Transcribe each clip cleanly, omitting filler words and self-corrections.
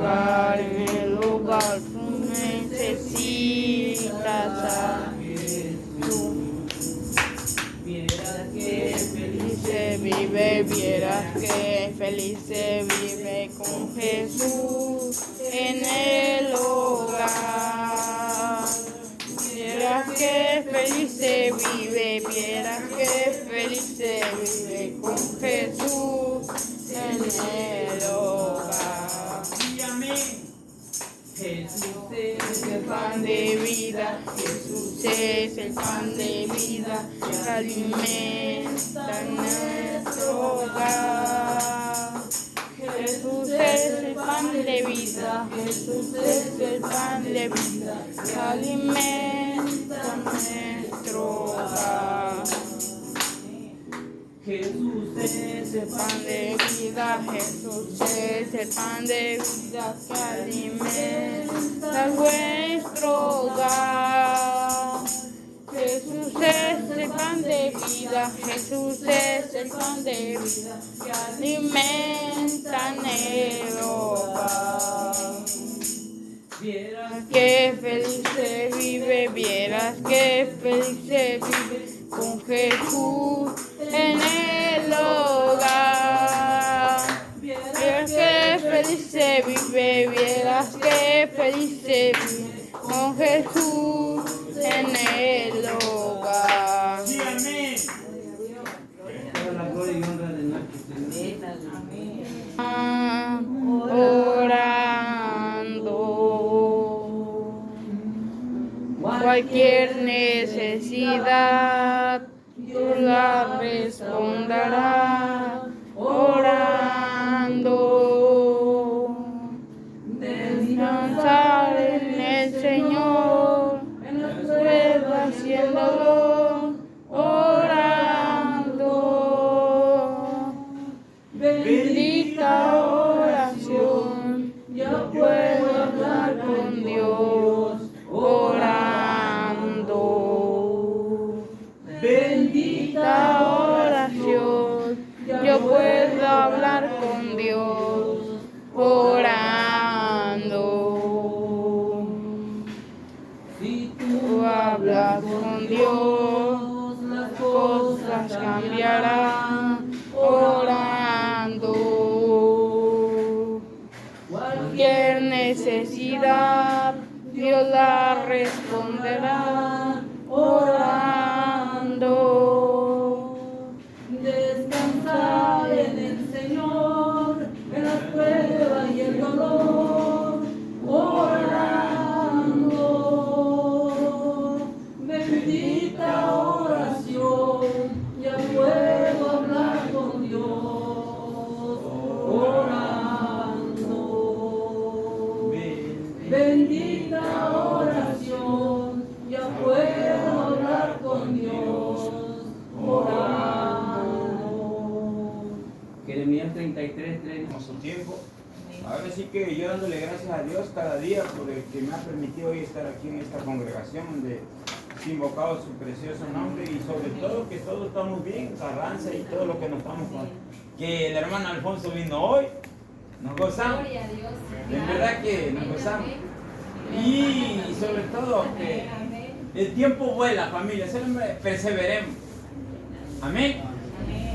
en el lugar tú necesitas a Jesús. Vieras que feliz se vive, vieras que feliz se vive con Jesús en el hogar. Vieras que feliz se vive, vieras que feliz se vive con Jesús en el hogar. Jesús es el pan de vida, Jesús es el pan de vida que alimenta nuestro hogar. Jesús es el pan de vida, Jesús es el pan de vida que alimenta nuestro hogar. Jesús es el pan de vida, Jesús es el pan de vida que alimenta nuestro hogar. Jesús es el pan de vida, Jesús es el pan de vida que alimenta el hogar. Vieras que feliz se vive, vieras que feliz se vive con Jesús en el hogar. Vieras que feliz se vive, vieras que feliz se vive con Jesús en el hogar. Sí, amén. Toda la gloria y honra de nuestro Señor. Orando. Cualquier necesidad Dios la responderá. Orando. Descansar en el Señor, en las pruebas y el dolor. Orando. Bendita oración, yo puedo hablar con Dios orando. Bendita oración, yo puedo hablar con Dios orando. Si tú hablas con Dios, las cosas cambiarán orando. Cualquier necesidad Dios la responderá orando. Descansar en el Señor, en las pruebas y el dolor, orando. Bendita oración, ya puedo hablar con Dios orando. Bendita oración, ya puedo hablar con Dios orando. Jeremías 33:3. Con su tiempo. Ahora sí que yo dándole gracias a Dios cada día por el que me ha permitido hoy estar aquí en esta congregación donde es invocado su precioso nombre y sobre todo que todos estamos bien, Carranza y todo lo que nos estamos con. Que el hermano Alfonso vino hoy, nos gozamos. En verdad que nos gozamos. Y sobre todo que el tiempo vuela, familia, solo perseveremos. Amén.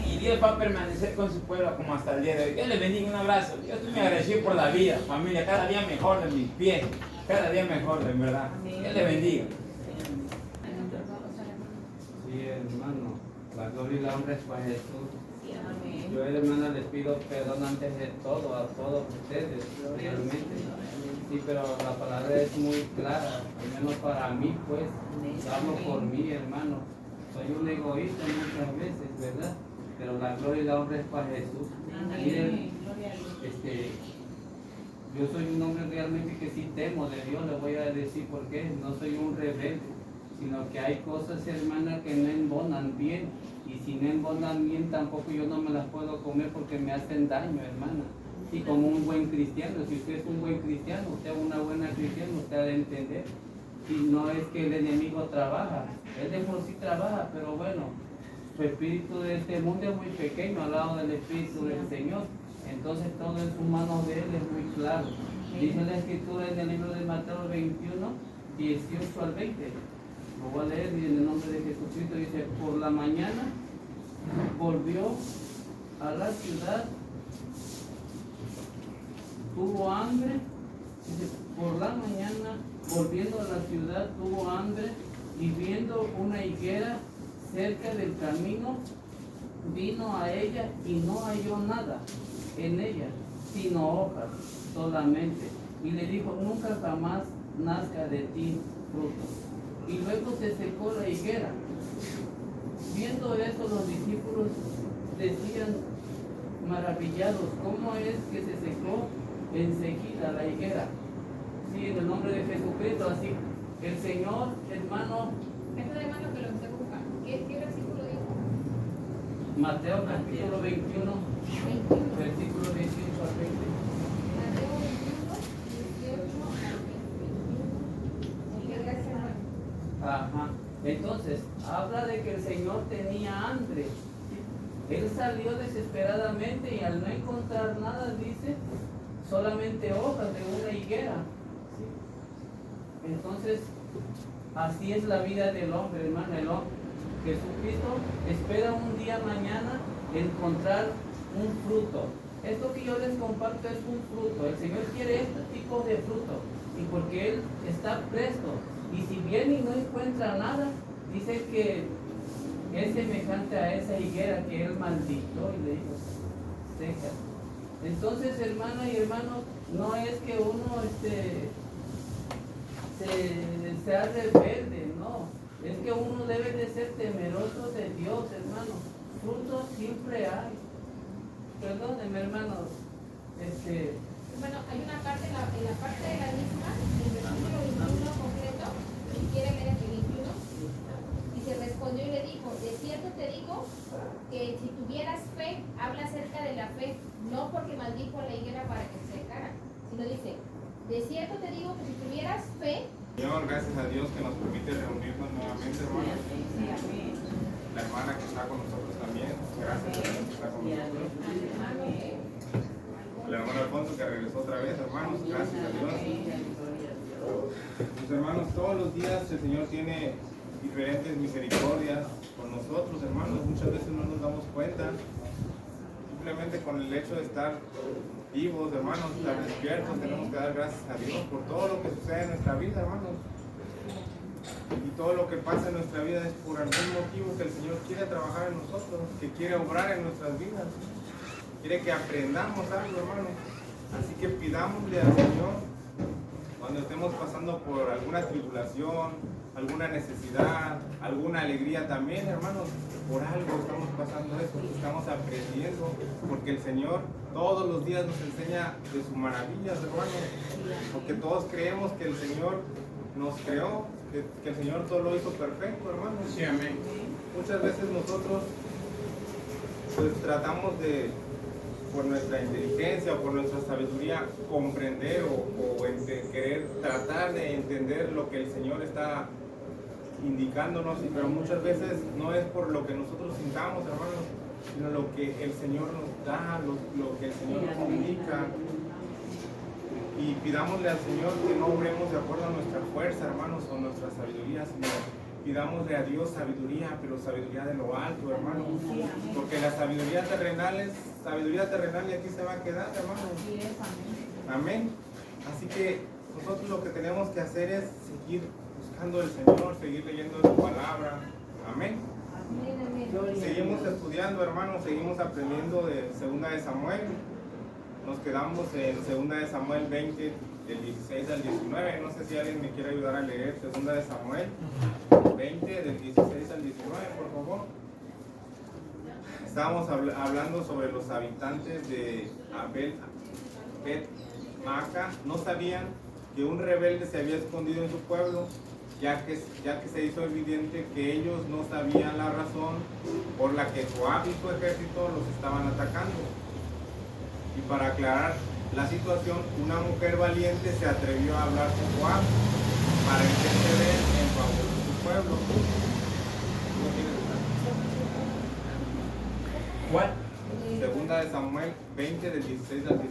Y Dios va a permanecer con su pueblo como hasta el día de hoy. Dios les bendiga, un abrazo. Yo estoy muy agradecido por la vida, familia, cada día mejor de mis pies, cada día mejor, de verdad. Dios les bendiga. Sí, hermano, la gloria y la honra es para Jesús. Yo, hermana, les pido perdón antes de todo, a todos ustedes, realmente. Sí, pero la palabra es muy clara, al menos para mí, pues, hablo por mí, hermano. Soy un egoísta muchas veces, ¿verdad? Pero la gloria y la honra es para Jesús. Miren, yo soy un hombre realmente que sí temo de Dios, le voy a decir por qué. No soy un rebelde, sino que hay cosas, hermana, que no embonan bien. Y si no embonan bien, tampoco yo no me las puedo comer porque me hacen daño, hermana. Y como un buen cristiano, si usted es un buen cristiano, usted es una buena cristiana, usted ha de entender. Y no es que el enemigo trabaja, él de por sí trabaja, pero bueno, su espíritu de este mundo es muy pequeño al lado del espíritu del Señor. Entonces todo en sus manos de él es muy claro. Dice la escritura en el libro de Mateo 21, 18 al 20. Lo voy a leer y en el nombre de Jesucristo dice: por la mañana volvió a la ciudad, tuvo hambre. Dice, por la mañana volviendo a la ciudad tuvo hambre y viendo una higuera cerca del camino, vino a ella y no halló nada en ella, sino hojas solamente. Y le dijo: nunca jamás nazca de ti fruto. Y luego se secó la higuera. Viendo esto, los discípulos decían maravillados: ¿cómo es que se secó enseguida la higuera? Sí, en el nombre de Jesucristo. Así el Señor, hermano. Esto de hermano que lo estoy buscando. ¿Qué versículo dijo? Mateo capítulo 21, 21. versículo 18 al 20. Mateo 21, 18 al 20. Ok, gracias, hermano. Ajá. Entonces, habla de que el Señor tenía hambre. Él salió desesperadamente y al no encontrar nada, dice, solamente hojas de una higuera. Entonces, así es la vida del hombre, hermano. El hombre, Jesucristo espera un día mañana encontrar un fruto. Esto que yo les comparto es un fruto. El Señor quiere este tipo de fruto. Y porque Él está presto. Y si viene y no encuentra nada, dice que es semejante a esa higuera que Él maldictó y le dijo: seca. Entonces, hermana y hermanos, no es que uno sea rebelde, no. Es que uno debe de ser temeroso de Dios, hermano. Frutos siempre hay. Perdónenme, hermanos. Bueno, hay una parte, en la parte de la misma, el versículo 21 concreto, si quiere leer el 21, y se respondió y le dijo: de cierto te digo que si tuvieras fe, habla acerca de la fe, no porque maldijo a la higuera para que se secara, sino dice: de cierto te digo que si tuvieras fe. Señor, gracias a Dios que nos permite reunirnos nuevamente, hermanos. La hermana que está con nosotros también, gracias a Dios que está con nosotros. El hermano Alfonso que regresó otra vez, hermanos, gracias a Dios. Mis hermanos, todos los días el Señor tiene diferentes misericordias con nosotros, hermanos. Muchas veces no nos damos cuenta. Simplemente con el hecho de estar vivos, hermanos, estar despiertos, tenemos que dar gracias a Dios por todo lo que sucede en nuestra vida, hermanos. Y todo lo que pasa en nuestra vida es por algún motivo que el Señor quiere trabajar en nosotros, que quiere obrar en nuestras vidas. Quiere que aprendamos algo, hermanos. Así que pidámosle al Señor, cuando estemos pasando por alguna tribulación, alguna necesidad, alguna alegría también, hermanos, por algo estamos pasando esto, estamos aprendiendo, porque el Señor todos los días nos enseña de sus maravillas, hermanos, porque todos creemos que el Señor nos creó, que el Señor todo lo hizo perfecto, hermanos. Sí, amén. Muchas veces nosotros pues tratamos de, por nuestra inteligencia o por nuestra sabiduría, comprender o querer tratar de entender lo que el Señor está indicándonos, pero muchas veces no es por lo que nosotros sintamos, hermanos, sino lo que el Señor nos da, lo que el Señor nos indica. Y pidámosle al Señor que no obremos de acuerdo a nuestra fuerza, hermanos, o nuestra sabiduría, sino pidámosle a Dios sabiduría, pero sabiduría de lo alto, hermanos. Porque la sabiduría terrenal y aquí se va a quedar, hermanos. Amén. Así que nosotros lo que tenemos que hacer es seguir buscando al Señor, seguir leyendo su palabra. Amén. Seguimos estudiando, hermanos, seguimos aprendiendo de 2 de Samuel. Nos quedamos en 2 de Samuel 20, del 16 al 19. No sé si alguien me quiere ayudar a leer 2 de Samuel 20, del 16 al 19, por favor. Estábamos hablando sobre los habitantes de Bet-Maca. No sabían que un rebelde se había escondido en su pueblo, ya que se hizo evidente que ellos no sabían la razón por la que Joab y su ejército los estaban atacando. Y para aclarar la situación, una mujer valiente se atrevió a hablar con Joab para interceder en favor de su pueblo. ¿Cuál? 2 de Samuel 20, del 16 al 19.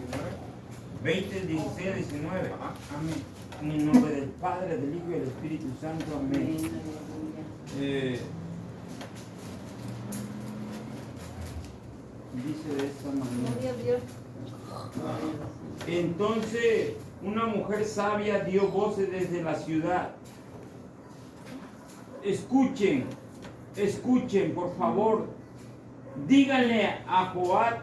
20, 16, 19. Ajá. Amén. En el nombre del Padre, del Hijo y del Espíritu Santo. Amén. Dice de esta manera. Dios. Entonces una mujer sabia dio voces desde la ciudad. Escuchen, escuchen, por favor. Díganle a Joab,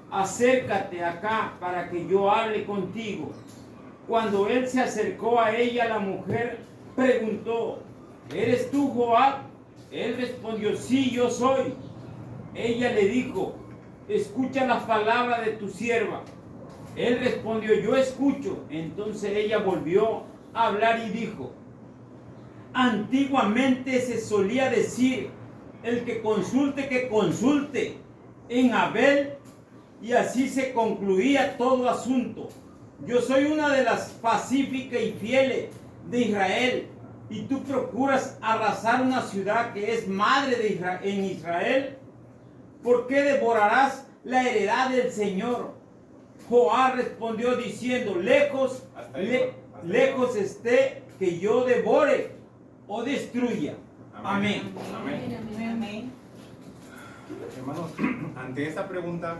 acércate acá para que yo hable contigo. Cuando él se acercó a ella, la mujer preguntó, ¿eres tú, Joab? Él respondió, sí, yo soy. Ella le dijo, escucha las palabras de tu sierva. Él respondió, yo escucho. Entonces ella volvió a hablar y dijo, antiguamente se solía decir, el que consulte en Abel, y así se concluía todo asunto. Yo soy una de las pacíficas y fieles de Israel, y tú procuras arrasar una ciudad que es madre de en Israel. ¿Por qué devorarás la heredad del Señor? Joab respondió diciendo, lejos esté que yo devore o destruya. Amén. Amén. Hermanos, ante esta pregunta,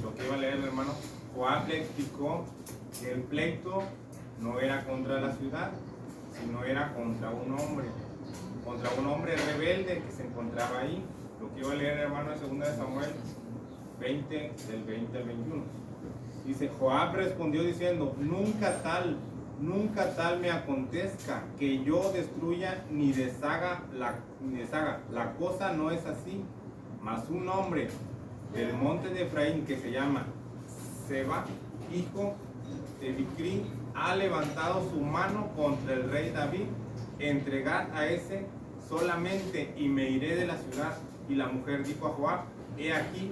lo que iba a leer el hermano, Joab le explicó que el pleito no era contra la ciudad, sino era contra un hombre rebelde que se encontraba ahí. Lo que iba a leer, hermano, en 2 de Samuel 20, del 20 al 21. Dice, Joab respondió diciendo, nunca tal me acontezca que yo destruya ni deshaga la cosa no es así. Mas un hombre del monte de Efraín que se llama Seba, hijo de Bicri, ha levantado su mano contra el rey David. Entregad a ese solamente y me iré de la ciudad. Y la mujer dijo a Joab, he aquí,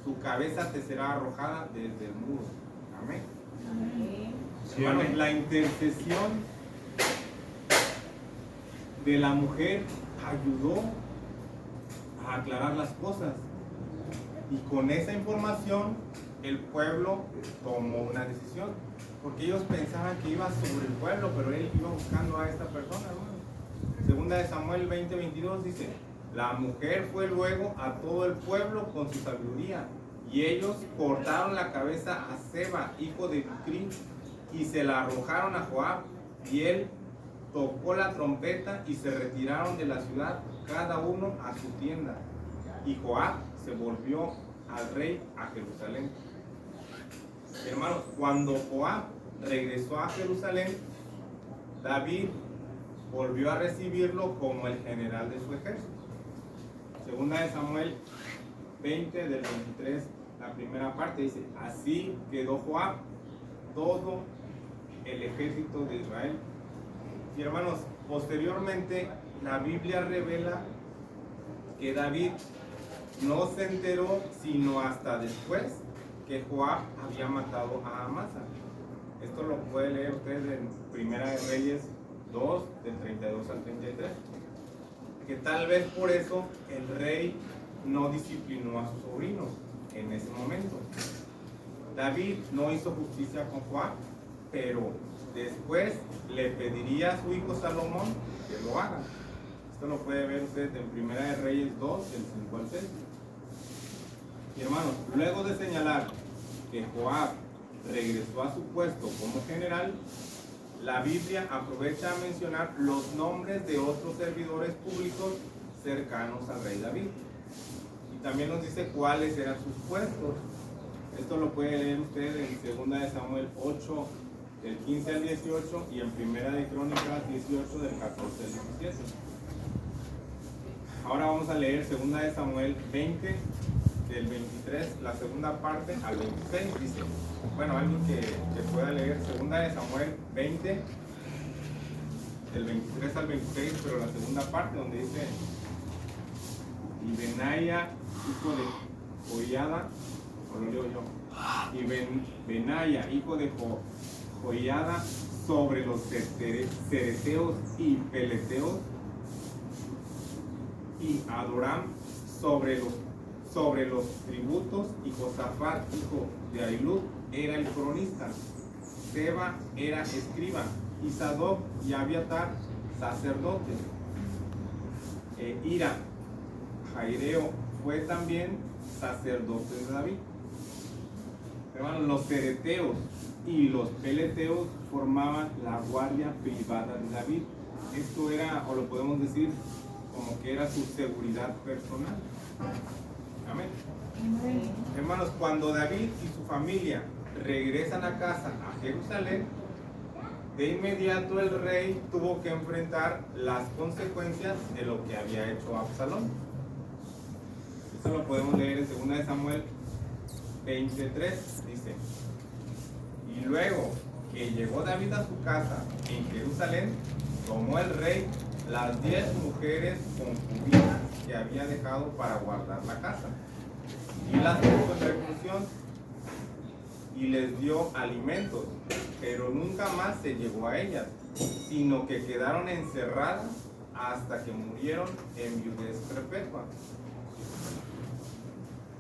su cabeza te será arrojada desde el muro. Amén. Sí, Hermanos, amén. la intercesión de la mujer ayudó a aclarar las cosas. Y con esa información, el pueblo tomó una decisión. Porque ellos pensaban que iba sobre el pueblo, pero él iba buscando a esta persona, hermano. Segunda de Samuel 20:22 dice, la mujer fue luego a todo el pueblo con su sabiduría, y ellos cortaron la cabeza a Seba, hijo de Bicri, y se la arrojaron a Joab, y él tocó la trompeta y se retiraron de la ciudad, cada uno a su tienda. Y Joab se volvió al rey a Jerusalén. Hermanos, cuando Joab regresó a Jerusalén, David volvió a recibirlo como el general de su ejército. Segunda de Samuel 20 del 23, la primera parte dice, así quedó Joab, todo el ejército de Israel. Y hermanos, posteriormente la Biblia revela que David no se enteró sino hasta después que Joab había matado a Amasa. Esto lo puede leer usted en Primera de Reyes 2, del 32 al 33. Que tal vez por eso el rey no disciplinó a sus sobrinos en ese momento. David no hizo justicia con Joab, pero después le pediría a su hijo Salomón que lo haga. Esto lo puede ver usted en Primera de Reyes 2, del 5 al 6. Y hermanos, luego de señalar que Joab regresó a su puesto como general, la Biblia aprovecha a mencionar los nombres de otros servidores públicos cercanos al rey David. Y también nos dice cuáles eran sus puestos. Esto lo puede leer usted en 2 de Samuel 8, del 15 al 18, y en Primera de Crónicas 18, del 14 al 17. Ahora vamos a leer 2 de Samuel 20, del 23, la segunda parte al 26, dice, bueno, alguien que pueda leer 2 de Samuel 20, del 23 al 26, pero la segunda parte donde dice, y Benaya, hijo de Joiada, o lo leo yo, y Benaya, hijo de Joiada, sobre los cereteos y peleteos, y Adoram sobre los tributos, y Josafat, hijo de Ahilud, era el cronista, Seba era escriba, y Sadoc y Abiatar sacerdotes. Ira, Jaireo, fue también sacerdote de David. Hermanos, los cereteos y los peleteos formaban la guardia privada de David. Esto era, o lo podemos decir, como que era su seguridad personal. Amén. Hermanos, cuando David y su familia regresan a casa, a Jerusalén, de inmediato el rey tuvo que enfrentar las consecuencias de lo que había hecho Absalón. Eso lo podemos leer en 2 de Samuel 23, dice: y luego que llegó David a su casa en Jerusalén, tomó el rey las 10 mujeres concubinas que había dejado para guardar la casa, y las puso en reclusión, y les dio alimentos, pero nunca más se llegó a ellas, sino que quedaron encerradas hasta que murieron en viudez perpetua.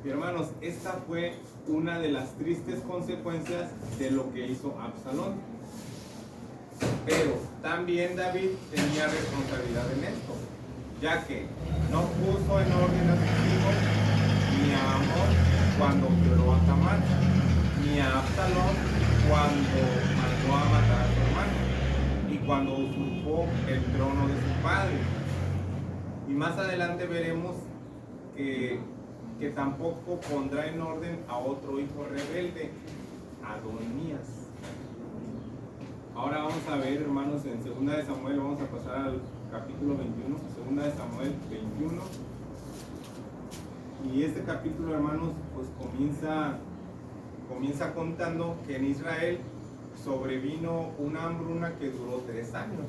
Y hermanos, esta fue una de las tristes consecuencias de lo que hizo Absalón. Pero también David tenía responsabilidad en esto, ya que no puso en orden a sus hijos, ni a Amón cuando violó a Tamar, ni a Absalón cuando mandó a matar a su hermano, y cuando usurpó el trono de su padre. Y más adelante veremos que tampoco pondrá en orden a otro hijo rebelde, Adonías. Ahora vamos a ver, hermanos, en 2 de Samuel, vamos a pasar al capítulo 21, 2 de Samuel 21. Y este capítulo, hermanos, pues comienza contando que en Israel sobrevino una hambruna que duró 3 años.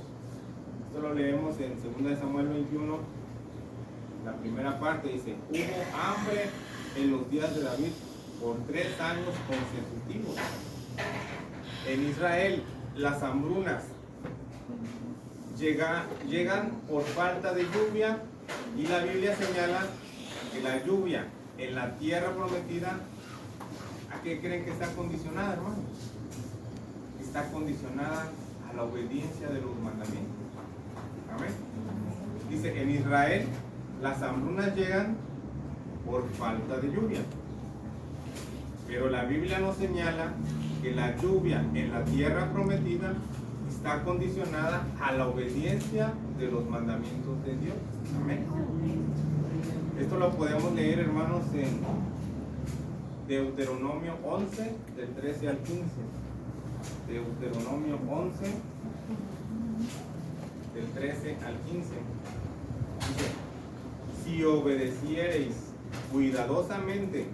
Esto lo leemos en 2 de Samuel 21, la primera parte dice: hubo hambre en los días de David por 3 años consecutivos. En Israel las hambrunas llegan por falta de lluvia, y la Biblia señala que la lluvia en la tierra prometida, ¿a qué creen que está condicionada, hermanos? Está condicionada a la obediencia de los mandamientos. Amén. Dice: en Israel las hambrunas llegan por falta de lluvia, pero la Biblia nos señala que la lluvia en la tierra prometida está condicionada a la obediencia de los mandamientos de Dios. Amén. Esto lo podemos leer, hermanos, en Deuteronomio 11, del 13 al 15. Deuteronomio 11, del 13 al 15. Dice: si obedeciereis cuidadosamente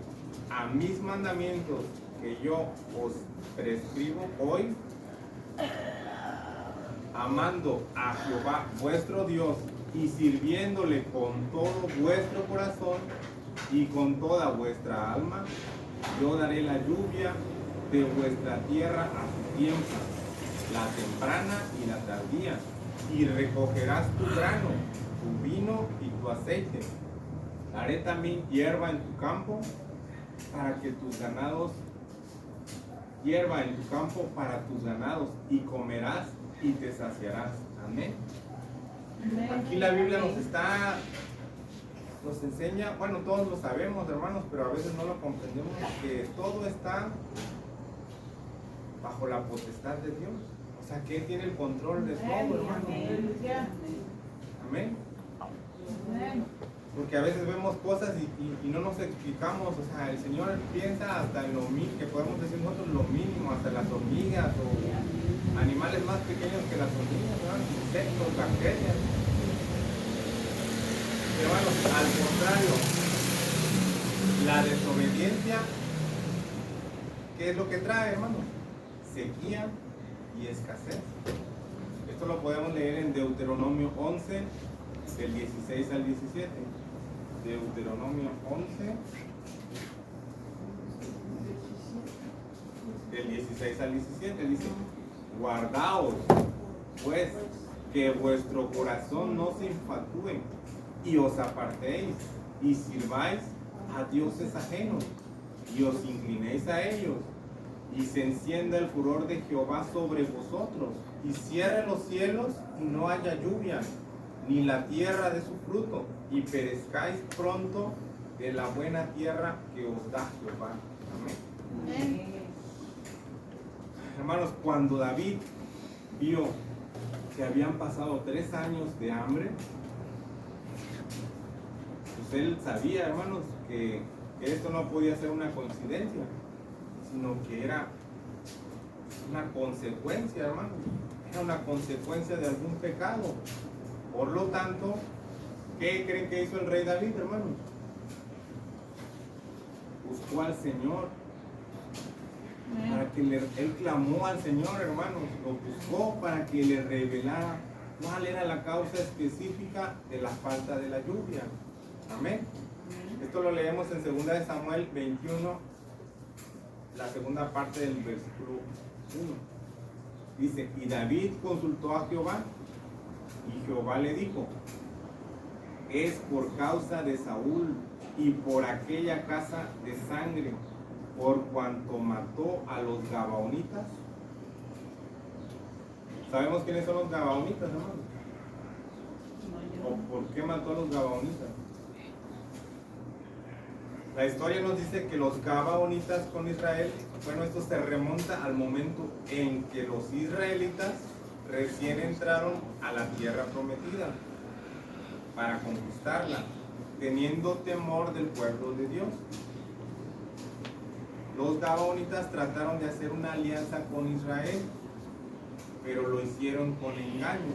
a mis mandamientos que yo os prescribo hoy, amando a Jehová vuestro Dios y sirviéndole con todo vuestro corazón y con toda vuestra alma, yo daré la lluvia de vuestra tierra a su tiempo, la temprana y la tardía, y recogerás tu grano, tu vino y tu aceite. Daré también hierba en tu campo para que tus ganados, hierba en tu campo para tus ganados, y comerás y te saciarás. Amén. Aquí la Biblia nos enseña, bueno, todos lo sabemos, hermanos, pero a veces no lo comprendemos, que todo está bajo la potestad de Dios. O sea, que Él tiene el control de todo, hermano. Amén. Porque a veces vemos cosas y no nos explicamos. O sea, el Señor piensa hasta en lo mínimo, que podemos decir nosotros lo mínimo, hasta las hormigas o animales más pequeños que las hormigas, ¿verdad? Insectos, bacterias. Hermanos, al contrario, la desobediencia, ¿qué es lo que trae, hermanos? Sequía y escasez. Esto lo podemos leer en Deuteronomio 11, del 16 al 17. Deuteronomio 11, del 16 al 17, dice: guardaos, pues, que vuestro corazón no se infatúe, y os apartéis, y sirváis a dioses ajenos, y os inclinéis a ellos, y se encienda el furor de Jehová sobre vosotros, y cierre los cielos y no haya lluvia, ni la tierra de su fruto, y perezcáis pronto de la buena tierra que os da Jehová. Amén. Hermanos, cuando David vio que habían pasado 3 años de hambre, pues él sabía, hermanos, que esto no podía ser una coincidencia, sino que era una consecuencia, hermanos. Era una consecuencia de algún pecado. Por lo tanto, ¿qué creen que hizo el rey David, hermanos? Buscó al Señor. Para que él clamó al Señor, hermanos. Lo buscó para que le revelara cuál era la causa específica de la falta de la lluvia. Amén. Esto lo leemos en 2 de Samuel 21, la segunda parte del versículo 1. Dice, y David consultó a Jehová, y Jehová le dijo, es por causa de Saúl y por aquella casa de sangre, por cuanto mató a los gabaonitas. ¿Sabemos quiénes son los gabaonitas, hermanos? ¿O por qué mató a los gabaonitas? La historia nos dice que los gabaonitas con Israel, bueno, esto se remonta al momento en que los israelitas recién entraron a la tierra prometida para conquistarla, teniendo temor del pueblo de Dios. Los gabaonitas trataron de hacer una alianza con Israel, pero lo hicieron con engaño.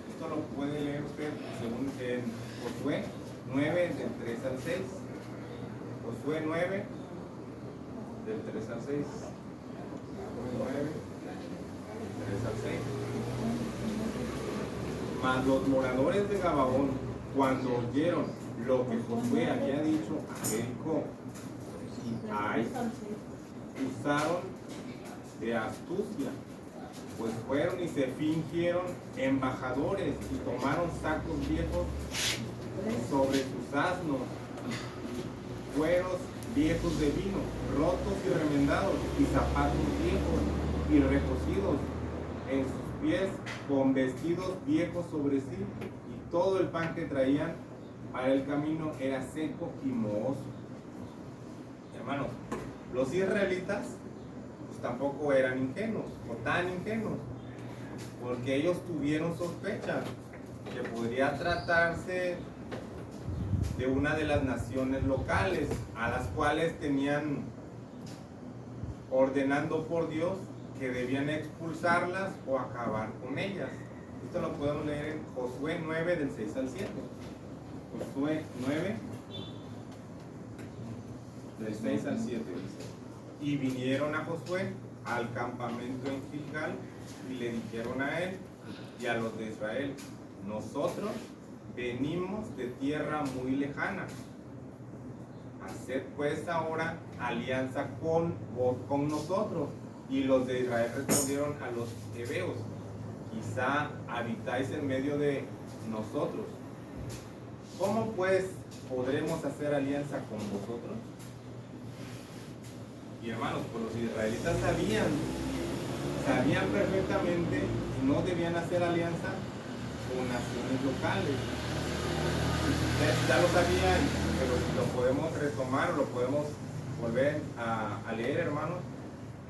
Esto lo puede leer usted según en Josué 9, del 3 al 6. Josué 9, del 3 al 6. Josué 9, del 3 al 6. Mas los moradores de Gabaón, cuando oyeron lo que Josué había dicho a Jericó y a Ai, usaron de astucia, pues fueron y se fingieron embajadores y tomaron sacos viejos sobre sus asnos, cueros viejos de vino, rotos y remendados, y zapatos viejos y recocidos en sus pies, con vestidos viejos sobre sí, y todo el pan que traían para el camino era seco y mohoso. Hermanos, los israelitas pues tampoco eran ingenuos, o tan ingenuos, porque ellos tuvieron sospecha que podría tratarse de una de las naciones locales a las cuales tenían ordenando por Dios que debían expulsarlas o acabar con ellas. Esto lo podemos leer en Josué 9 del 6 al 7. Josué 9 del 6 al 7 dice: y vinieron a Josué al campamento en Gilgal y le dijeron a él y a los de Israel: nosotros venimos de tierra muy lejana. Haced pues ahora alianza con nosotros. Y los de Israel respondieron a los heveos: quizá habitáis en medio de nosotros. ¿Cómo pues podremos hacer alianza con vosotros? Y hermanos, pues los israelitas sabían perfectamente que no debían hacer alianza con naciones locales. Ustedes ya lo sabían, pero lo podemos retomar, lo podemos volver a leer, hermanos,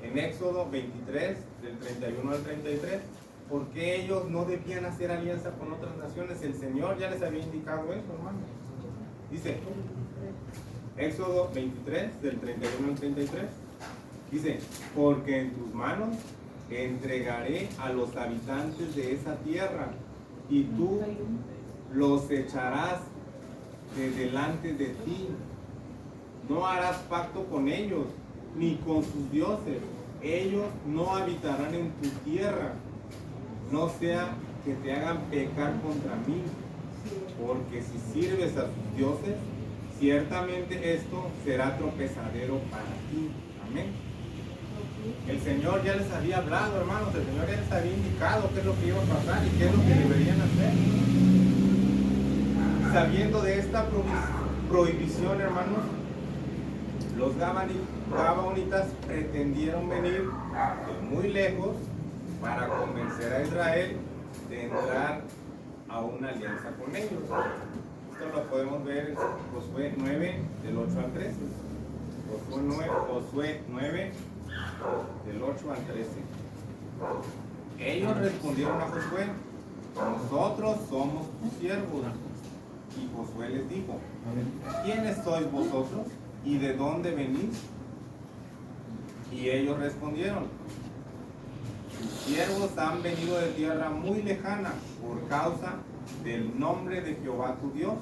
en Éxodo 23, del 31 al 33, porque ellos no debían hacer alianza con otras naciones. El Señor ya les había indicado eso, hermanos. Dice, Éxodo 23, del 31 al 33, dice: porque en tus manos entregaré a los habitantes de esa tierra, y tú los echarás de delante de ti. No harás pacto con ellos, ni con sus dioses. Ellos no habitarán en tu tierra, no sea que te hagan pecar contra mí. Porque si sirves a tus dioses, ciertamente esto será tropezadero para ti. Amén. El Señor ya les había hablado, hermanos. El Señor ya les había indicado qué es lo que iba a pasar y qué es lo que deberían hacer. Sabiendo de esta prohibición, hermanos, Los gabaonitas pretendieron venir de muy lejos para convencer a Israel de entrar a una alianza con ellos. Esto lo podemos ver en Josué 9, del 8 al 13. Josué 9, del 8 al 13. Ellos respondieron a Josué: nosotros somos tus siervos. Y Josué les dijo: ¿quiénes sois vosotros y de dónde venís? Y ellos respondieron: tus siervos han venido de tierra muy lejana por causa del nombre de Jehová tu Dios,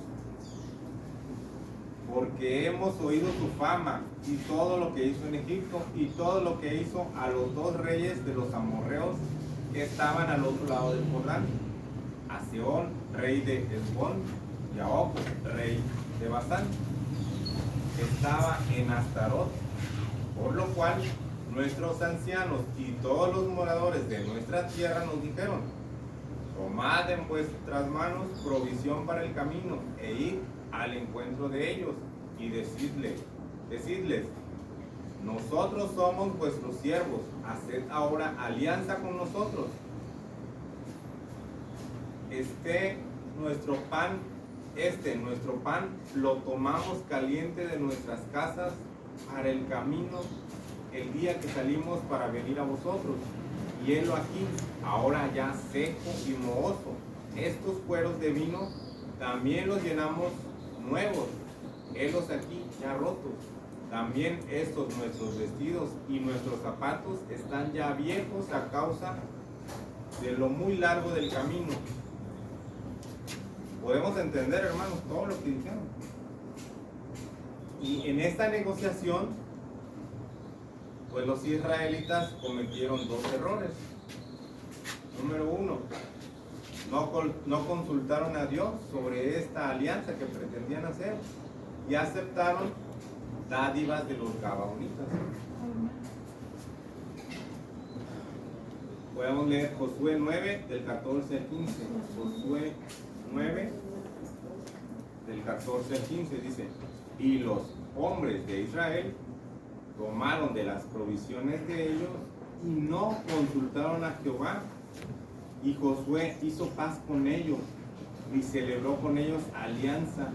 porque hemos oído tu fama y todo lo que hizo en Egipto y todo lo que hizo a los dos reyes de los amorreos que estaban al otro lado del Jordán, a Sehón, rey de Hesbón, y a Og, rey de Basán, que estaba en Astarot, por lo cual nuestros ancianos y todos los moradores de nuestra tierra nos dijeron: tomad en vuestras manos provisión para el camino e id al encuentro de ellos y decidles: nosotros somos vuestros siervos, haced ahora alianza con nosotros. Nuestro pan lo tomamos caliente de nuestras casas para el camino el día que salimos para venir a vosotros. Y helo aquí, ahora ya seco y mohoso. Estos cueros de vino también los llenamos nuevos, helos aquí ya rotos. También estos nuestros vestidos y nuestros zapatos están ya viejos a causa de lo muy largo del camino. Podemos entender, hermanos, todo lo que dijeron. Y en esta negociación, pues los israelitas cometieron dos errores. Número uno, no consultaron a Dios sobre esta alianza que pretendían hacer y aceptaron dádivas de los gabaonitas. Podemos leer Josué 9 del 14 al 15. Josué 9 del 14 al 15 dice: y los hombres de Israel tomaron de las provisiones de ellos y no consultaron a Jehová. Y Josué hizo paz con ellos y celebró con ellos alianza,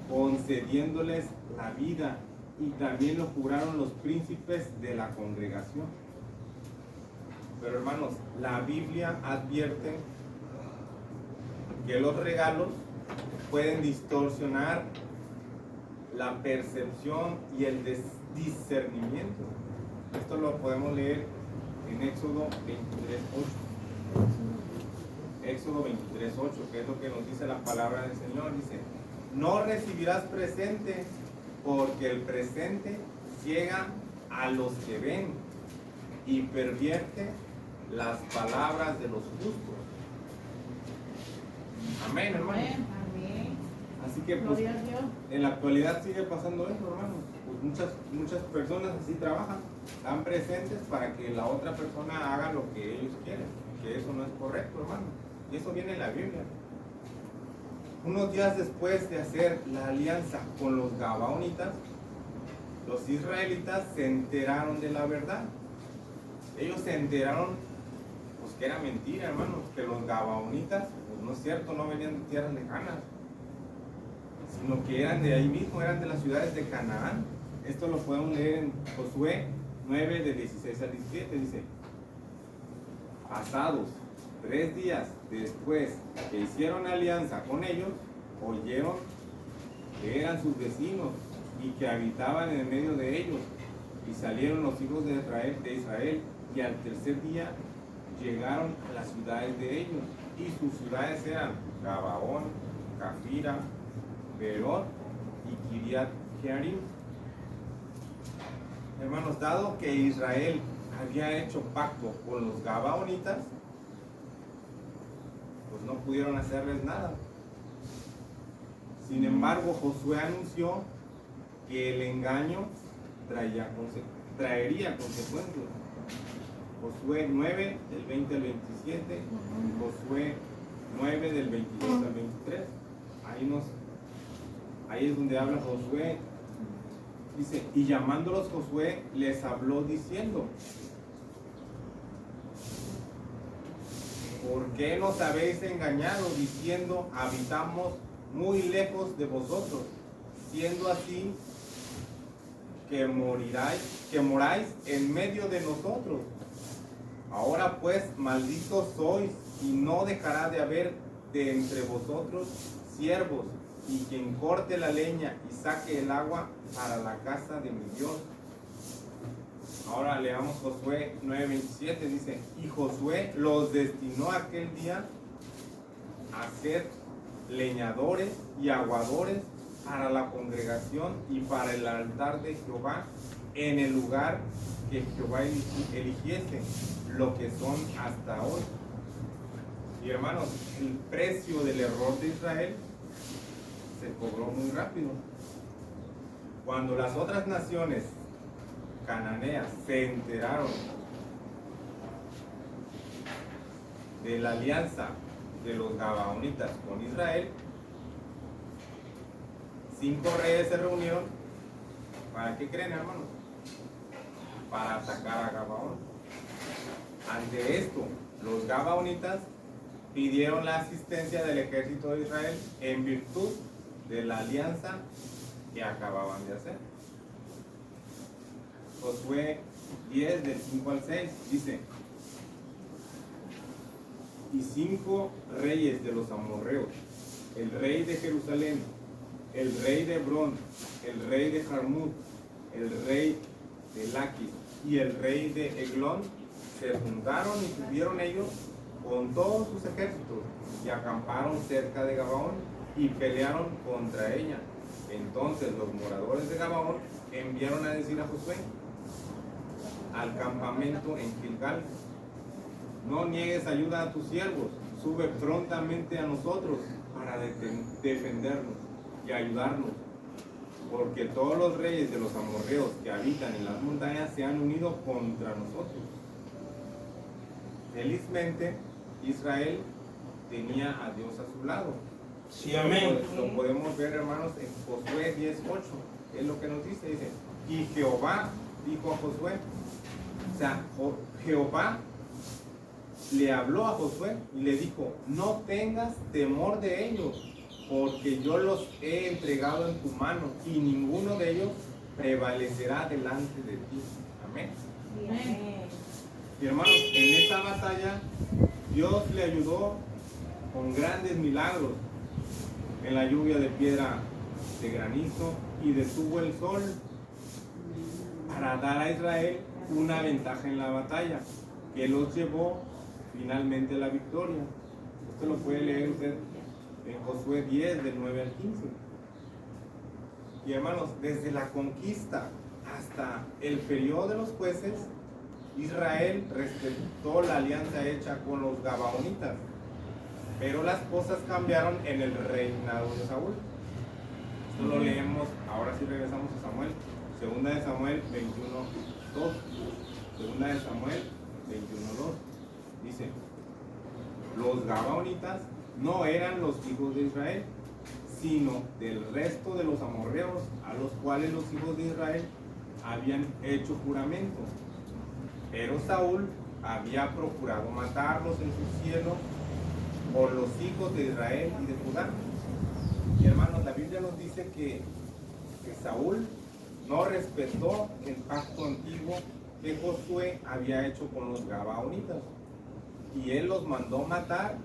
concediéndoles la vida, y también lo juraron los príncipes de la congregación. Pero hermanos, la Biblia advierte que los regalos pueden distorsionar la percepción y el discernimiento. Esto lo podemos leer en Éxodo 23:8. Éxodo 23:8, que es lo que nos dice la palabra del Señor. Dice: no recibirás presente, porque el presente ciega a los que ven y pervierte las palabras de los justos. Amén, hermano. Así que pues, en la actualidad sigue pasando eso, hermano. Pues muchas personas así trabajan, están presentes para que la otra persona haga lo que ellos quieren, que eso no es correcto, hermano. Y eso viene en la Biblia. Unos días después de hacer la alianza con los gabaonitas, los israelitas se enteraron de la verdad. Ellos se enteraron pues que era mentira, hermanos, que los gabaonitas, pues no es cierto, no venían de tierras lejanas, sino que eran de ahí mismo, eran de las ciudades de Canaán. Esto lo podemos leer en Josué 9 de 16 al 17. Dice: pasados 3 días después que hicieron alianza con ellos, oyeron que eran sus vecinos y que habitaban en el medio de ellos, y salieron los hijos de Israel, y al tercer día llegaron a las ciudades de ellos, y sus ciudades eran Gabaón, Cafira, Berot y Kiriat Jearim. Hermanos, dado que Israel había hecho pacto con los gabaonitas, pues no pudieron hacerles nada. Sin embargo, Josué anunció que el engaño traería consecuencias. Josué 9 del 20 al 27, Josué 9 del 22 al 23. Ahí es donde habla Josué Dice, y llamándolos Josué, les habló diciendo, ¿por qué nos habéis engañado diciendo, habitamos muy lejos de vosotros? Siendo así, que moráis en medio de nosotros. Ahora pues, malditos sois, y no dejará de haber de entre vosotros siervos, y quien corte la leña y saque el agua para la casa de mi Dios. Ahora leamos Josué 9:27, dice, y Josué los destinó aquel día a ser leñadores y aguadores para la congregación y para el altar de Jehová en el lugar que Jehová eligiese, lo que son hasta hoy. Y hermanos, el precio del error de Israel se cobró muy rápido. Cuando las otras naciones cananeas se enteraron de la alianza de los gabaonitas con Israel, 5 reyes se reunieron. ¿Para qué creen, hermanos? Para atacar a Gabaón. Ante esto, los gabaonitas pidieron la asistencia del ejército de Israel en virtud de la alianza que acababan de hacer. Josué 10, del 5 al 6, dice, y 5 reyes de los amorreos, el rey de Jerusalén, el rey de Hebrón, el rey de Jarmut, el rey de Laquis y el rey de Eglón, se juntaron y subieron ellos con todos sus ejércitos y acamparon cerca de Gabaón y pelearon contra ella. Entonces los moradores de Gabaón enviaron a decir a Josué al campamento en Gilgal, no niegues ayuda a tus siervos, sube prontamente a nosotros para defendernos y ayudarnos, porque todos los reyes de los amorreos que habitan en las montañas se han unido contra nosotros. Felizmente, Israel tenía a Dios a su lado. Sí, amén. Lo podemos ver, hermanos, en Josué 10:8. Es lo que nos dice, dice, y Jehová dijo a Josué, o sea, Jehová le habló a Josué y le dijo, no tengas temor de ellos, porque yo los he entregado en tu mano y ninguno de ellos prevalecerá delante de ti. Amén. Y hermanos, en esta batalla Dios le ayudó con grandes milagros, en la lluvia de piedra de granizo, y detuvo el sol para dar a Israel una ventaja en la batalla, que los llevó finalmente a la victoria. Esto lo puede leer usted en Josué 10, del 9 al 15. Y hermanos, desde la conquista hasta el periodo de los jueces, Israel respetó la alianza hecha con los gabaonitas, pero las cosas cambiaron en el reinado de Saúl. Esto lo leemos, ahora sí regresamos a Samuel, segunda de Samuel 21:2. Segunda de Samuel 21:2. Dice, los gabaonitas no eran los hijos de Israel, sino del resto de los amorreos, a los cuales los hijos de Israel habían hecho juramento. Pero Saúl había procurado matarlos en su cielo por los hijos de Israel y de Judá. Y hermanos, la Biblia nos dice que Saúl no respetó el pacto antiguo que Josué había hecho con los gabaonitas, y él los mandó matar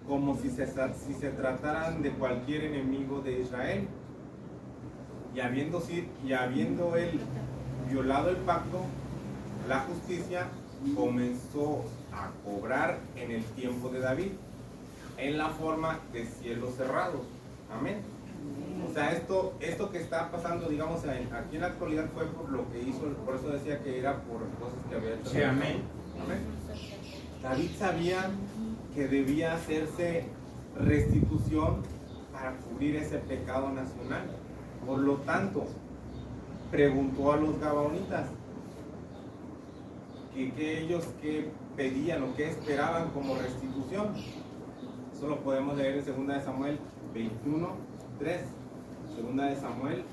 como si se trataran de cualquier enemigo de Israel. Y habiendo él violado el pacto, la justicia comenzó a cobrar en el tiempo de David, en la forma de cielos cerrados. Amén. O sea, esto que está pasando, digamos, aquí en la actualidad fue por lo que hizo, por eso decía que era por cosas que había hecho. Sí, amén. Amén. David sabía que debía hacerse restitución para cubrir ese pecado nacional. Por lo tanto, preguntó a los gabaonitas que ellos qué pedían o qué esperaban como restitución. Eso lo podemos leer en 2 de Samuel 21:3. 2 de Samuel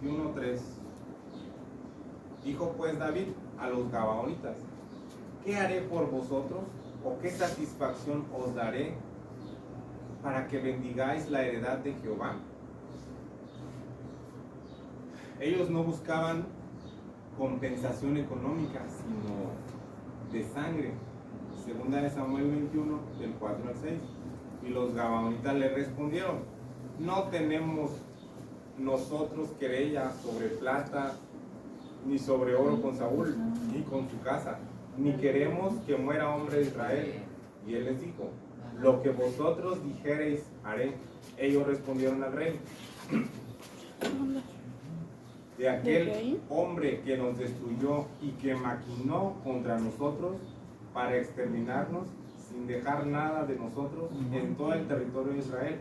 21:3. Dijo pues David a los gabaonitas: ¿qué haré por vosotros? ¿O qué satisfacción os daré para que bendigáis la heredad de Jehová? Ellos no buscaban compensación económica, sino de sangre. Segunda de Samuel 21, del 4 al 6. Y los gabaonitas le respondieron: no tenemos nosotros querella sobre plata ni sobre oro con Saúl ni con su casa, ni queremos que muera hombre de Israel. Y él les dijo: lo que vosotros dijereis haré. Ellos respondieron al rey: de aquel hombre que nos destruyó y que maquinó contra nosotros para exterminarnos sin dejar nada de nosotros en todo el territorio de Israel.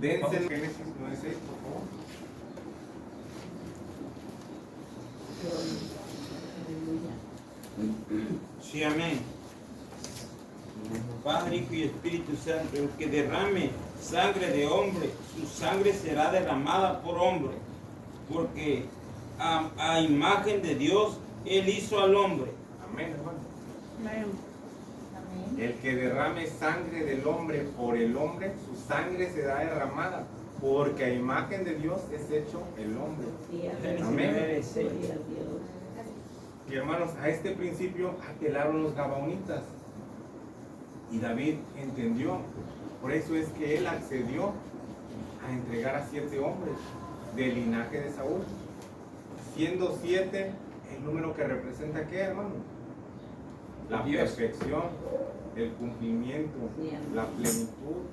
Dense en Génesis 9:6, por favor. Sí, amén. Padre, Hijo y Espíritu Santo, el que derrame sangre de hombre, su sangre será derramada por hombre, porque a imagen de Dios Él hizo al hombre. Amén, hermano. Amén. El que derrame sangre del hombre por el hombre, su sangre será derramada, porque a imagen de Dios es hecho el hombre. Amén. Y hermanos, a este principio apelaron los gabaonitas. Y David entendió. Por eso es que él accedió a entregar a 7 hombres del linaje de Saúl. Siendo 7 el número que representa, ¿qué, hermano? La Dios. perfección, el cumplimiento, la plenitud.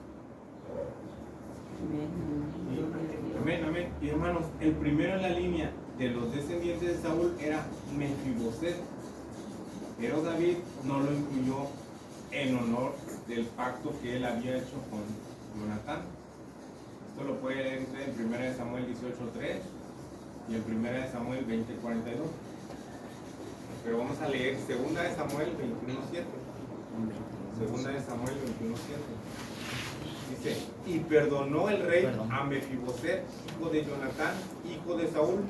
Amén, amén. Y hermanos, el primero en la línea de los descendientes de Saúl era Mefiboset. Pero David no lo incluyó en honor del pacto que él había hecho con Jonatán. Esto lo puede leer usted en 1 Samuel 18:3 y en 1 Samuel 20:42. Pero vamos a leer 2 Samuel 21:7. 2 Samuel 21:7. Dice: y perdonó el rey a Mefiboset, hijo de Jonatán, hijo de Saúl,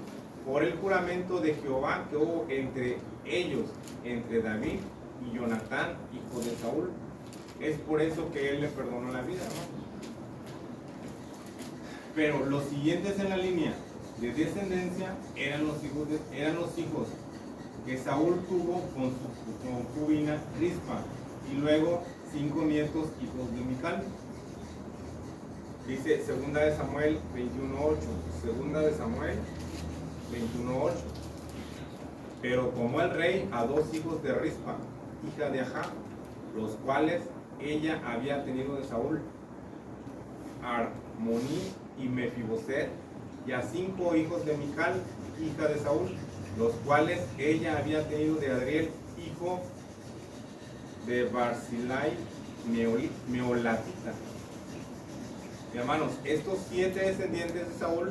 por el juramento de Jehová que hubo entre ellos, entre David y Jonatán, hijo de Saúl. Es por eso que él le perdonó la vida, ¿no? Pero los siguientes en la línea de descendencia eran los hijos que Saúl tuvo con su concubina Rispa, y luego 5 nietos hijos de Mical. Dice 2 Samuel 21:8. 2 Samuel 21:8. Pero tomó el rey a 2 hijos de Rispa, hija de Ajá, los cuales ella había tenido de Saúl, Armoní y Mefiboset, y a 5 hijos de Mical, hija de Saúl, los cuales ella había tenido de Adriel, hijo de Barzillai Meolatita. Hermanos, estos 7 descendientes de Saúl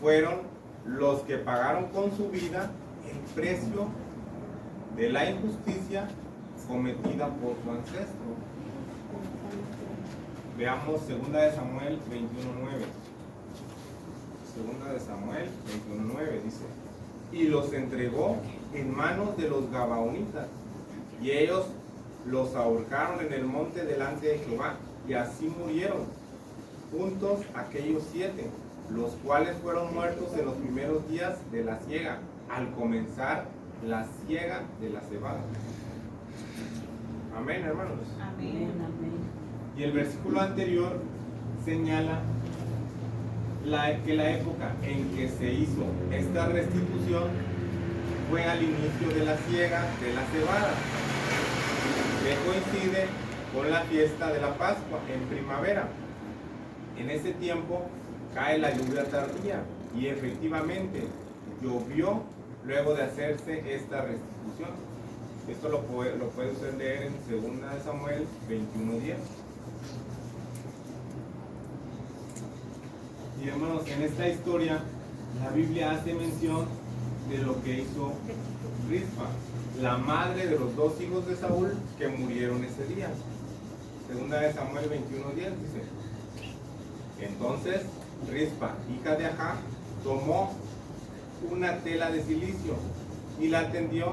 fueron los que pagaron con su vida el precio de la injusticia cometida por su ancestro. Veamos 2 Samuel 21:9. 2 Samuel 21:9 dice: y los entregó en manos de los gabaonitas, y ellos los ahorcaron en el monte delante de Jehová, y así murieron juntos aquellos 7, los cuales fueron muertos en los primeros días de la siega, al comenzar la siega de la cebada. Amén, hermanos. Amén, amén. Y el versículo anterior señala que la época en que se hizo esta restitución fue al inicio de la siega de la cebada, que coincide con la fiesta de la Pascua en primavera. En ese tiempo cae la lluvia tardía, y efectivamente llovió luego de hacerse esta restitución. Esto lo puede usted leer en 2 Samuel 21:10. Y hermanos, en esta historia la Biblia hace mención de lo que hizo Rispa, la madre de los 2 hijos de Saúl que murieron ese día. 2 Samuel 21:10 dice: entonces Rispa, hija de Ajá, tomó una tela de silicio y la tendió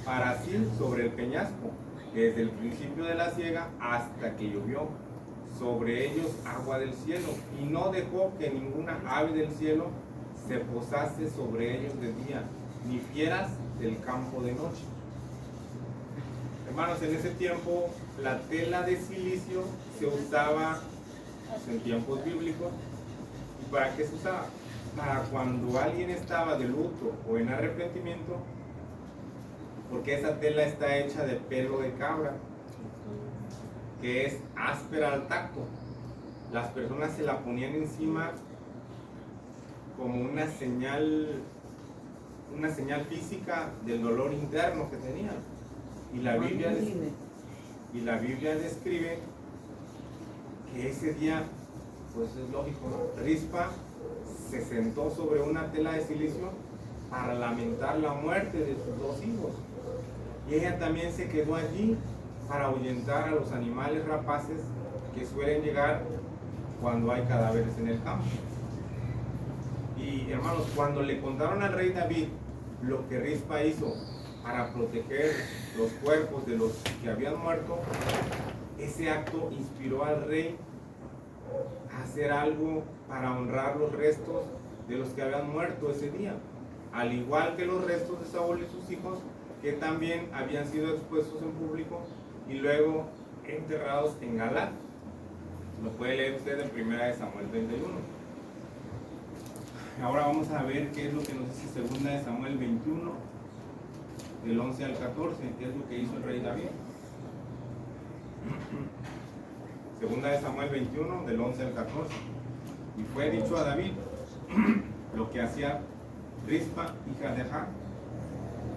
para sí sobre el peñasco, desde el principio de la siega hasta que llovió sobre ellos agua del cielo, y no dejó que ninguna ave del cielo se posase sobre ellos de día, ni fieras del campo de noche. Hermanos, en ese tiempo la tela de silicio se usaba en tiempos bíblicos. ¿Y para qué se usaba? Para cuando alguien estaba de luto o en arrepentimiento, porque esa tela está hecha de pelo de cabra, que es áspera al tacto. Las personas se la ponían encima como una señal física del dolor interno que tenían. Y la Biblia describe que ese día, pues es lógico, ¿no? Rispa se sentó sobre una tela de silicio para lamentar la muerte de sus dos hijos. Y ella también se quedó allí para ahuyentar a los animales rapaces que suelen llegar cuando hay cadáveres en el campo. Y hermanos, cuando le contaron al rey David lo que Rispa hizo para proteger los cuerpos de los que habían muerto, ese acto inspiró al rey a hacer algo para honrar los restos de los que habían muerto ese día, al igual que los restos de Saúl y sus hijos, que también habían sido expuestos en público y luego enterrados en Galat. Lo puede leer usted en 1 Samuel 21. Ahora vamos a ver qué es lo que nos dice 2 Samuel 21, del 11 al 14, qué es lo que hizo el rey David. 2 Samuel 21, del 11 al 14. Y fue dicho a David lo que hacía Rispa, hija de Ajá,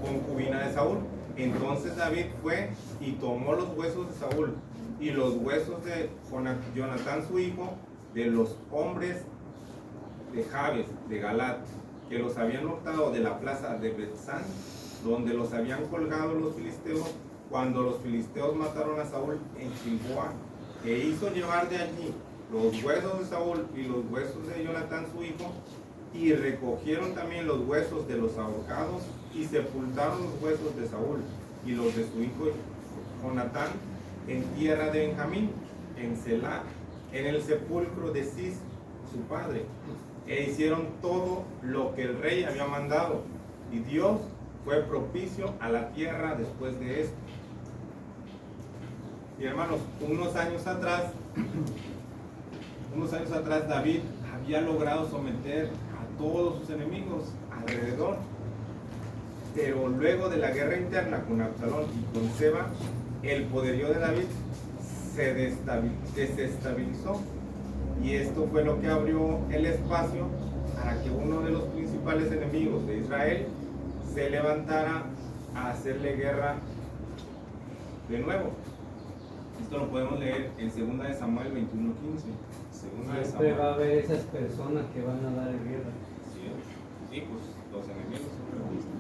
concubina de Saúl. Entonces David fue y tomó los huesos de Saúl y los huesos de Jonatán su hijo, de los hombres de Jabes, de Galat, que los habían hurtado de la plaza de Betzán, donde los habían colgado los filisteos, cuando los filisteos mataron a Saúl en Gilboa, e hizo llevar de allí los huesos de Saúl y los huesos de Jonatán su hijo, y recogieron también los huesos de los ahorcados, y sepultaron los huesos de Saúl y los de su hijo Jonatán en tierra de Benjamín, en Selá, en el sepulcro de Cis, su padre. E hicieron todo lo que el rey había mandado, y Dios fue propicio a la tierra después de esto. Y hermanos, unos años atrás David había logrado someter a todos sus enemigos alrededor, pero luego de la guerra interna con Absalón y con Seba, el poderío de David se desestabilizó, y esto fue lo que abrió el espacio para que uno de los principales enemigos de Israel se levantara a hacerle guerra de nuevo. Esto lo podemos leer en 2 Samuel 21:15. Siempre va a haber esas personas que van a dar guerra. Sí, pues los enemigos siempre lo dicen.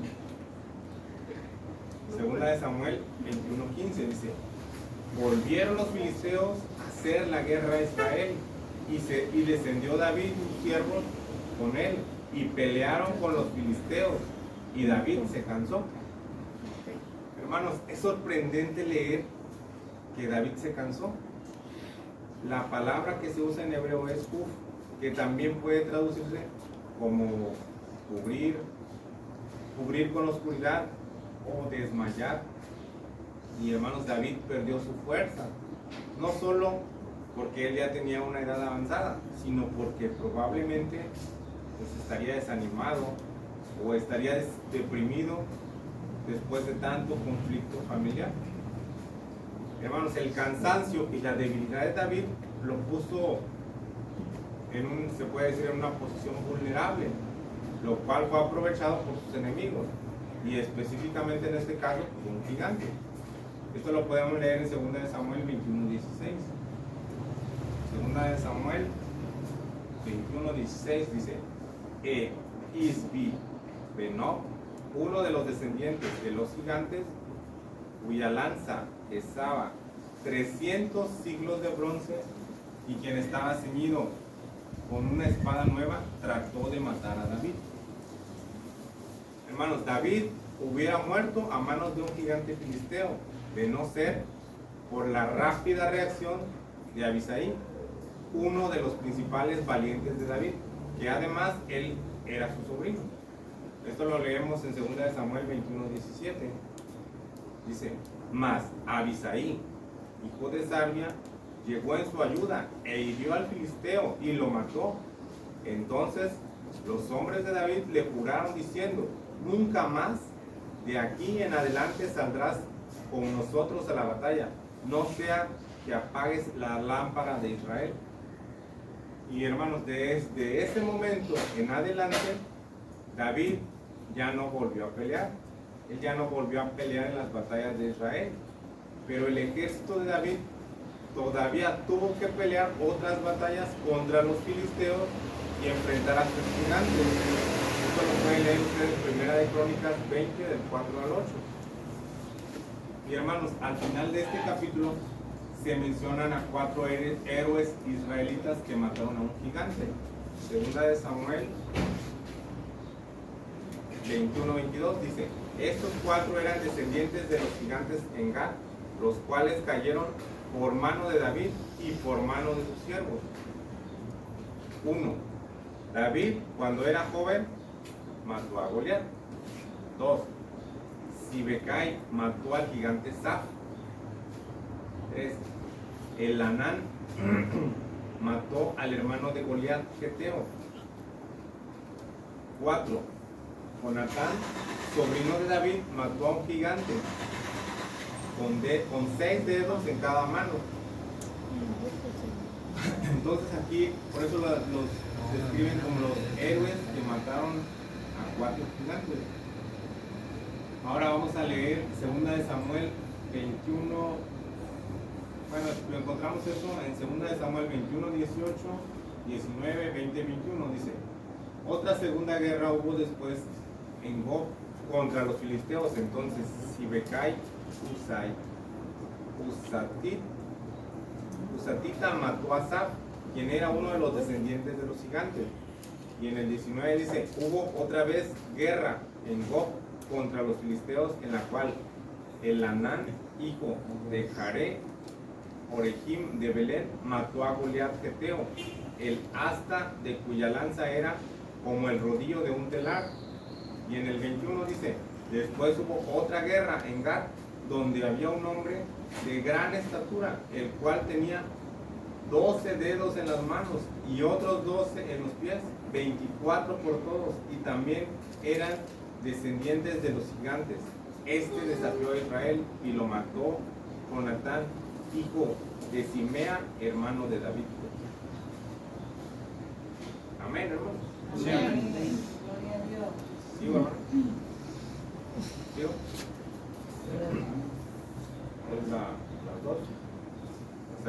2 Samuel 21:15 dice: volvieron los filisteos a hacer la guerra a Israel, y descendió David y sus siervos con él, y pelearon con los filisteos, y David se cansó. Hermanos, es sorprendente leer que David se cansó. La palabra que se usa en hebreo es uf, que también puede traducirse como cubrir con la oscuridad o desmayar. Y hermanos, David perdió su fuerza, no solo porque él ya tenía una edad avanzada, sino porque probablemente pues, estaría desanimado o estaría deprimido después de tanto conflicto familiar. Hermanos, el cansancio y la debilidad de David lo puso se puede decir, en una posición vulnerable, lo cual fue aprovechado por sus enemigos, y específicamente en este caso por un gigante. Esto lo podemos leer en 2 Samuel 21:16. 2 Samuel 21:16 dice: Isbi Benob, uno de los descendientes de los gigantes, cuya lanza pesaba 300 siglos de bronce, y quien estaba ceñido con una espada nueva trató de matar a David. Hermanos, David hubiera muerto a manos de un gigante filisteo, de no ser por la rápida reacción de Abisai, uno de los principales valientes de David, que además él era su sobrino. Esto lo leemos en 2 Samuel 21:17. Dice, mas Abisai, hijo de Sarbia, llegó en su ayuda e hirió al filisteo y lo mató. Entonces los hombres de David le juraron diciendo, nunca más de aquí en adelante saldrás con nosotros a la batalla, no sea que apagues la lámpara de Israel. Y hermanos, desde ese momento en adelante, David ya no volvió a pelear. Él ya no volvió a pelear en las batallas de Israel. Pero el ejército de David todavía tuvo que pelear otras batallas contra los filisteos y enfrentar a sus gigantes. Esto lo pueden leer ustedes en Primera de Crónicas 20, del 4 al 8. Y hermanos, al final de este capítulo se mencionan a 4 héroes israelitas que mataron a un gigante. Segunda de Samuel 21-22 dice, estos 4 eran descendientes de los gigantes en Gad, los cuales cayeron por mano de David y por mano de sus siervos. 1. David, cuando era joven, mató a Goliat. 2. Sibecai mató al gigante Saf. 3. Elanán mató al hermano de Goliat, Geteo. 4. Jonatán, sobrino de David, mató a un gigante con 6 dedos en cada mano. Entonces aquí, por eso los describen como los héroes que mataron a 4 gigantes. Ahora vamos a leer 2 de Samuel 21. Bueno, lo encontramos eso en 2 de Samuel 21, 18, 19, 20, 21. Dice, otra segunda guerra hubo después en Gob contra los filisteos. Entonces Sibecai, Usatita mató a Saf, quien era uno de los descendientes de los gigantes. Y en el 19 dice, hubo otra vez guerra en Gob contra los filisteos, en la cual Elanán, hijo de Jaré, Orejim de Belén, mató a Goliat Geteo, el asta de cuya lanza era como el rodillo de un telar. Y en el 21 dice, después hubo otra guerra en Gad, donde había un hombre de gran estatura, el cual tenía 12 dedos en las manos y otros 12 en los pies, 24 por todos, y también eran descendientes de los gigantes. Este desafió a Israel y lo mató Jonatán, hijo de Simea, hermano de David. Amén, hermanos. Sí, amén. ¿Sigo, hermano? ¿Sigo? Es las 2.